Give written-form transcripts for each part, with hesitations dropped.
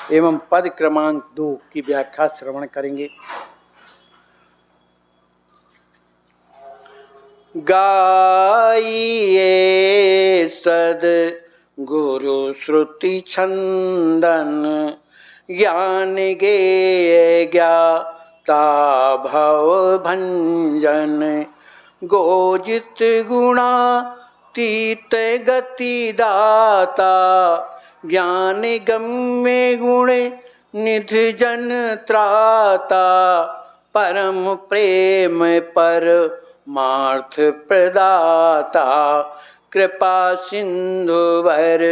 एवं पद क्रमांक 2 की व्याख्या श्रवण करेंगे। गाइए सद गुरु श्रुति छंदन, ज्ञान गेय ज्ञाता भव भंजन। गोजित गुणातीत गति दाता, ज्ञान गम्य गुण निधि जन त्राता। परम प्रेम परमार्थ प्रदाता, कृपा सिंधुवर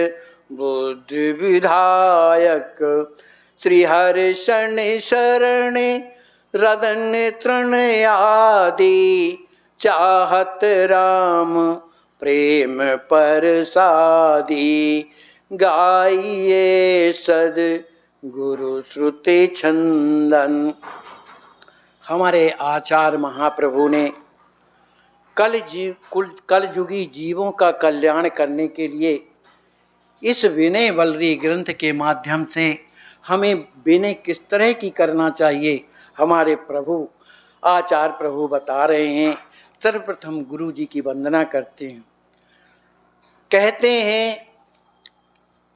बुद्धि विधायक। श्री हरि शरण रदन तृण आदि, चाहत राम प्रेम परसादी। गाइए सद गुरु श्रुति छंदन। हमारे आचार्य महाप्रभु ने कलयुगी जीवों का कल्याण करने के लिए इस विनय वल्ली ग्रंथ के माध्यम से हमें विनय किस तरह की करना चाहिए, हमारे प्रभु आचार्य प्रभु बता रहे हैं। सर्वप्रथम गुरु जी की वंदना करते हैं। कहते हैं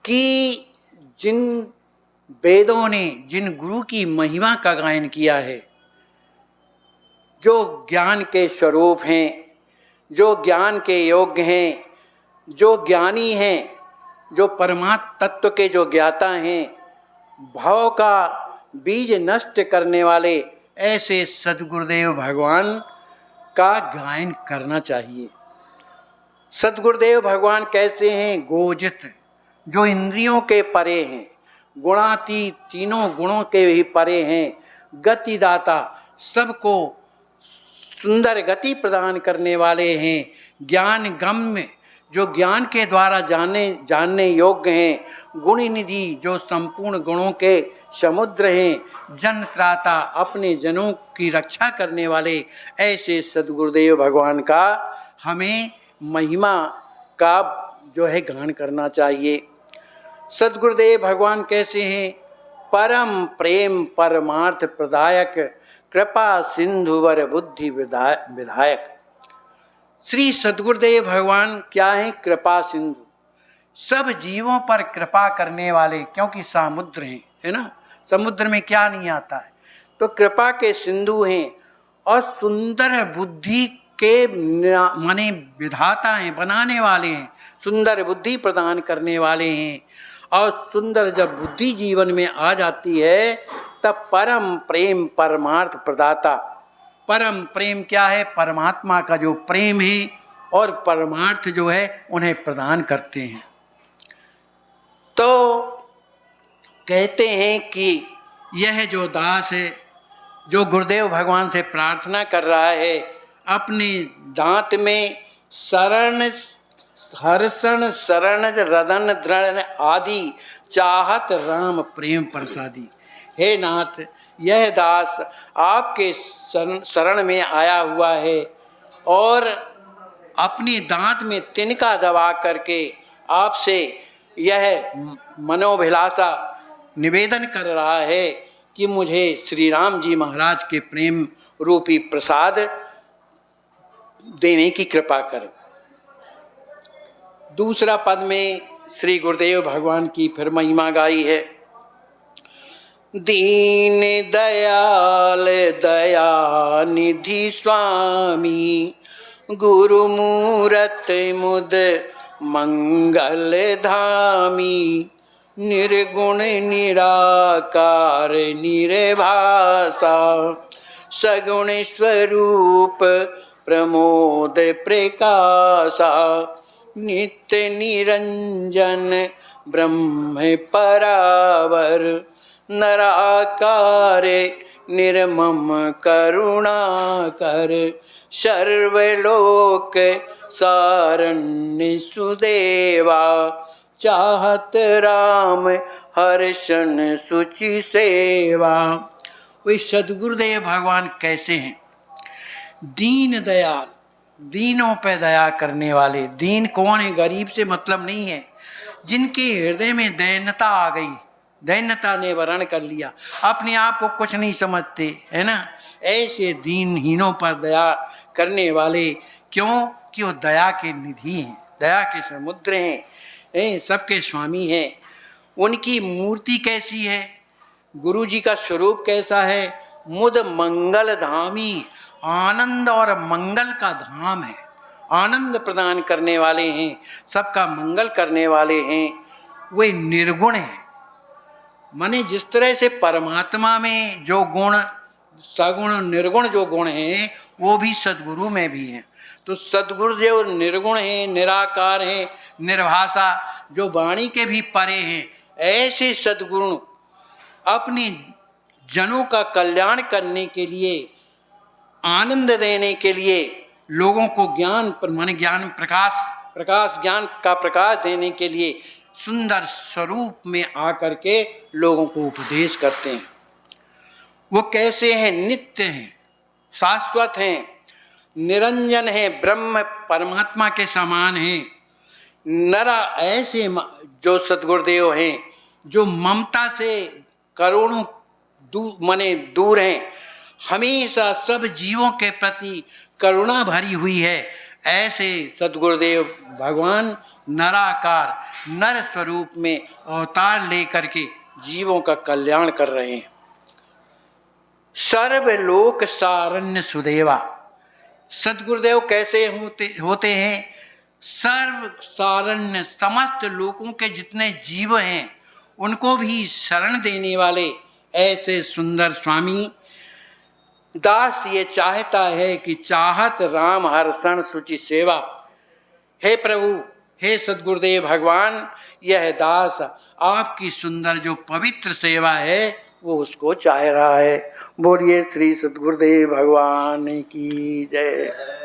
कि जिन वेदों ने जिन गुरु की महिमा का गायन किया है, जो ज्ञान के स्वरूप हैं, जो ज्ञान के योग्य हैं, जो ज्ञानी हैं, जो परमात्म तत्व के जो ज्ञाता हैं, भाव का बीज नष्ट करने वाले ऐसे सद्गुरुदेव भगवान का गायन करना चाहिए। सद्गुरुदेव भगवान कैसे हैं? गोजित, जो इंद्रियों के परे हैं, गुणातीत, तीनों गुणों के ही परे हैं, गतिदाता, सबको सुंदर गति प्रदान करने वाले हैं, ज्ञान गम्य, जो ज्ञान के द्वारा जानने योग्य हैं, गुण निधि, जो संपूर्ण गुणों के समुद्र हैं, जन त्राता, अपने जनों की रक्षा करने वाले ऐसे सद्गुरुदेव भगवान का हमें महिमा का जो है गान करना चाहिए। सद्गुरुदेव भगवान कैसे हैं? परम प्रेम परमार्थ प्रदायक, कृपा सिंधुवर बुद्धि विधायक। श्री सद्गुरुदेव भगवान क्या है? कृपा सिंधु, सब जीवों पर कृपा करने वाले, क्योंकि समुद्र हैं, है ना, समुद्र में क्या नहीं आता है, तो कृपा के सिंधु हैं और सुंदर बुद्धि के माने विधाता हैं, बनाने वाले हैं, सुंदर बुद्धि प्रदान करने वाले हैं। और सुंदर जब बुद्धि जीवन में आ जाती है तब परम प्रेम परमार्थ प्रदाता, परम प्रेम क्या है? परमात्मा का जो प्रेम है और परमार्थ जो है उन्हें प्रदान करते हैं। तो कहते हैं कि यह जो दास है, जो गुरुदेव भगवान से प्रार्थना कर रहा है, अपने दांत में शरण हर्षण शरण रदन दृढ़ आदि, चाहत राम प्रेम प्रसादी। हे नाथ, यह दास आपके शरण में आया हुआ है और अपने दांत में तिनका दबा करके आपसे यह मनोभिलाषा निवेदन कर रहा है कि मुझे श्री राम जी महाराज के प्रेम रूपी प्रसाद देने की कृपा करें। दूसरा पद में श्री गुरुदेव भगवान की फिर महिमा गाई है। दीन दयाल दया निधि स्वामी, गुरु मूरत मुद मंगल धामी। निर्गुण निराकार निर्भाषा, सगुण स्वरूप प्रमोद प्रकाशा। नित्य निरंजन ब्रह्म परावर, नराकार निर्मम करुणाकर। सर्वलोक सारण्य सुदेवा, चाहत राम हर्षण सुचि सेवा। वे सद्गुरुदेव भगवान कैसे हैं? दीन दयाल, दीनों पे दया करने वाले। दीन कौन है? गरीब से मतलब नहीं है, जिनके हृदय में दयनता आ गई, दैन्यता ने वरण कर लिया, अपने आप को कुछ नहीं समझते, है ना। ऐसे दीनहीनों पर दया करने वाले, क्यों कि वो दया के निधि हैं, दया के समुद्र हैं, सबके स्वामी हैं। उनकी मूर्ति कैसी है, गुरु जी का स्वरूप कैसा है, मुद मंगल धामी, आनंद और मंगल का धाम है, आनंद प्रदान करने वाले हैं, सबका मंगल करने वाले हैं। वे निर्गुण हैं, माने जिस तरह से परमात्मा में जो गुण, सगुण निर्गुण जो गुण हैं, वो भी सद्गुरु में भी हैं। तो सद्गुरुदेव निर्गुण हैं, निराकार हैं, निर्भाषा, जो वाणी के भी परे हैं। ऐसे सद्गुरु अपने जनों का कल्याण करने के लिए, आनंद देने के लिए, लोगों को ज्ञान माने ज्ञान प्रकाश ज्ञान का प्रकाश देने के लिए सुंदर स्वरूप में आकर के लोगों को उपदेश करते हैं। वो कैसे हैं, नित्य हैं, शाश्वत हैं, निरंजन हैं, ब्रह्म परमात्मा के समान हैं। नरा ऐसे जो सद्गुरुदेव हैं, जो ममता से करोड़ों दूर हैं, हमेशा सब जीवों के प्रति करुणा भरी हुई है। ऐसे सद्गुरुदेव भगवान नराकार नर स्वरूप में अवतार लेकर के जीवों का कल्याण कर रहे हैं। सर्वलोक सारण्य सुदेवा, सद्गुरुदेव कैसे होते हैं, सर्व सारण्य, समस्त लोगों के जितने जीव हैं उनको भी शरण देने वाले ऐसे सुंदर स्वामी। दास ये चाहता है कि चाहत राम हर्षण सुचि सेवा। हे प्रभु, हे सद्गुरुदेव भगवान, यह दास आपकी सुंदर जो पवित्र सेवा है वो उसको चाह रहा है। बोलिए श्री सद्गुरुदेव भगवान की जय।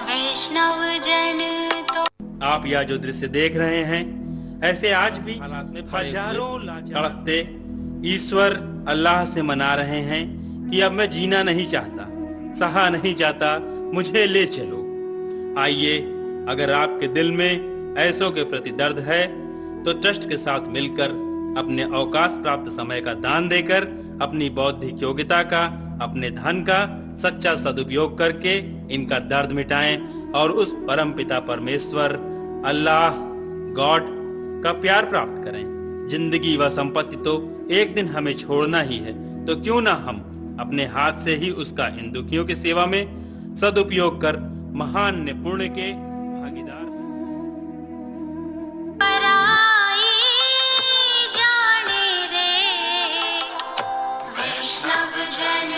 वैष्णव जन तो आप यह जो दृश्य देख रहे हैं, ऐसे आज भी हजारों तड़पते ईश्वर अल्लाह से मना रहे हैं कि अब मैं जीना नहीं चाहता, सहा नहीं जाता, मुझे ले चलो। आइए, अगर आपके दिल में ऐसों के प्रति दर्द है तो ट्रस्ट के साथ मिलकर अपने अवकाश प्राप्त समय का दान देकर अपनी बौद्धिक योग्यता का, अपने धन का सच्चा सदुपयोग करके इनका दर्द मिटाएं और उस परम पिता परमेश्वर अल्लाह गॉड का प्यार प्राप्त करें। जिंदगी व संपत्ति तो एक दिन हमें छोड़ना ही है, तो क्यों ना हम अपने हाथ से ही उसका इन दुखियों की सेवा में सदुपयोग कर महान पुण्य के भागीदार। पराई जाने रे वैष्णव जन